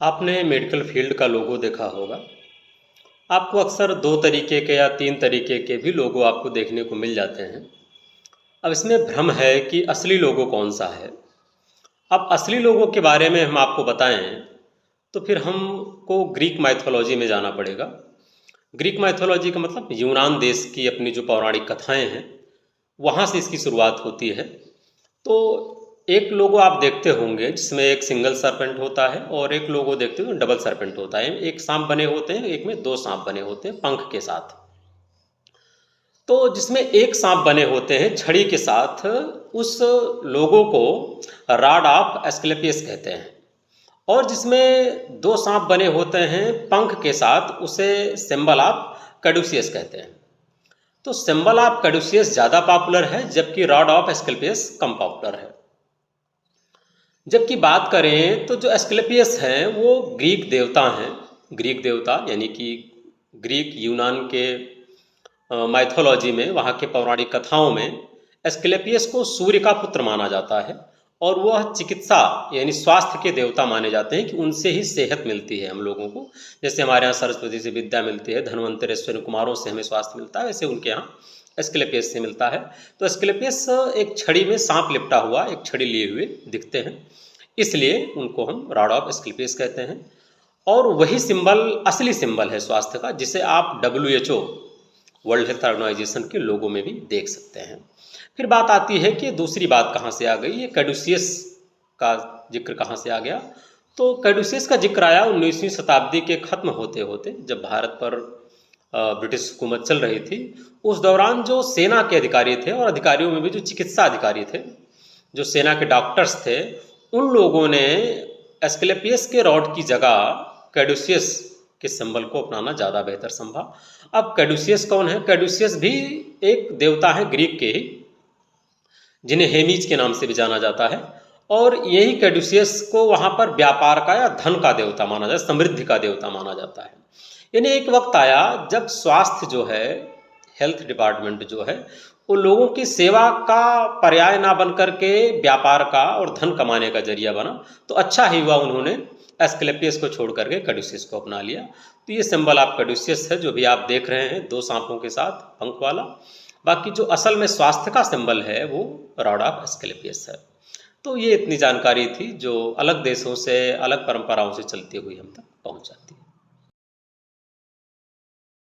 आपने medical field का लोगो देखा होगा। आपको अक्सर 2 तरीके के या 3 तरीके के भी लोगो आपको देखने को मिल जाते हैं। अब इसमें भ्रम है कि असली लोगो कौन-सा है। अब असली लोगो के बारे में हम आपको बताएँ, तो फिर हमको ग्रीक माइथोलॉजी में जाना पड़ेगा। ग्रीक माइथोलॉजी का मतलब यूनान देश की अपनी जो पौराणिक कथाएँ हैं, वहाँ से इसकी शुरुआत होती है। तो एक लोगो आप देखते होंगे जिसमें एक सिंगल सर्पेंट होता है और एक लोगो देखते हो डबल सर्पेंट होता है। एक सांप बने होते हैं, एक में 2 सांप बने होते हैं पंख के साथ। तो जिसमें एक सांप बने होते हैं छड़ी के साथ, उस लोगो को रॉड ऑफ एस्क्लेपियस कहते हैं। और जिसमें 2 सांप बने होते हैं पंख के साथ, उसे सिंबल ऑफ कैडुसियस कहते हैं। तो सिंबल ऑफ कैडुसियस ज़्यादा पॉपुलर है, जबकि rod of Asclepius come popular है। जबकि बात करें तो जो एस्क्लेपियस हैं वो ग्रीक देवता हैं। ग्रीक देवता यानी कि ग्रीक यूनान के माइथोलॉजी में, वहाँ के पौराणिक कथाओं में एस्क्लेपियस को सूर्य का पुत्र माना जाता है और वह चिकित्सा यानी स्वास्थ्य के देवता माने जाते हैं कि उनसे ही सेहत मिलती है हम लोगों को। जैसे हमारे यहाँ सरस्वती से विद्या मिलती है, धन्वंतरेश्वरी कुमारों से हमें स्वास्थ्य मिलता है, वैसे उनके यहाँ एस्क्लेपियस से मिलता है। तो एस्क्लेपियस एक छड़ी में सांप लिपटा हुआ एक छड़ी लिए हुए दिखते हैं, इसलिए उनको हम रॉड ऑफ एस्क्लेपियस कहते हैं। और वही सिंबल असली सिंबल है स्वास्थ्य का, जिसे आप WHO वर्ल्ड हेल्थ ऑर्गेनाइजेशन के लोगों में भी देख सकते हैं। फिर बात आती है कि दूसरी बात कहाँ से आ गई, ये कैडुसियस का जिक्र कहाँ से आ गया। तो कैडुसियस का जिक्र आया 19वीं शताब्दी के ख़त्म होते होते, जब भारत पर ब्रिटिश हुकूमत चल रही थी। उस दौरान जो सेना के अधिकारी थे, और अधिकारियों में भी जो चिकित्सा अधिकारी थे, जो सेना के डॉक्टर्स थे, उन लोगों ने एस्क्लेपियस के रॉड की जगह कैडुसियस के सिंबल को अपनाना ज़्यादा बेहतर समझा। अब कैडुसियस कौन है? कैडुसियस भी एक देवता है ग्रीक के ही, जिन्हें हेमीज के नाम से भी जाना जाता है। और यही कैडुसियस को वहाँ पर व्यापार का या धन का देवता माना जाता है, समृद्धि का देवता माना जाता है। यानी एक वक्त आया जब स्वास्थ्य जो है, हेल्थ डिपार्टमेंट जो है, वो लोगों की सेवा का पर्याय ना बन करके व्यापार का और धन कमाने का जरिया बना। तो अच्छा ही हुआ उन्होंने एस्क्लेपियस को छोड़ करके कैडुसियस को अपना लिया। तो ये सिंबल ऑफ कैडुसियस है जो भी आप देख रहे हैं, 2 सांपों के साथ पंख वाला। बाकी जो असल में स्वास्थ्य का सिंबल है वो रॉड ऑफ एस्क्लेपियस है। तो ये इतनी जानकारी थी जो अलग देशों से, अलग परंपराओं से चलती हुई हम तक पहुंच जाती है।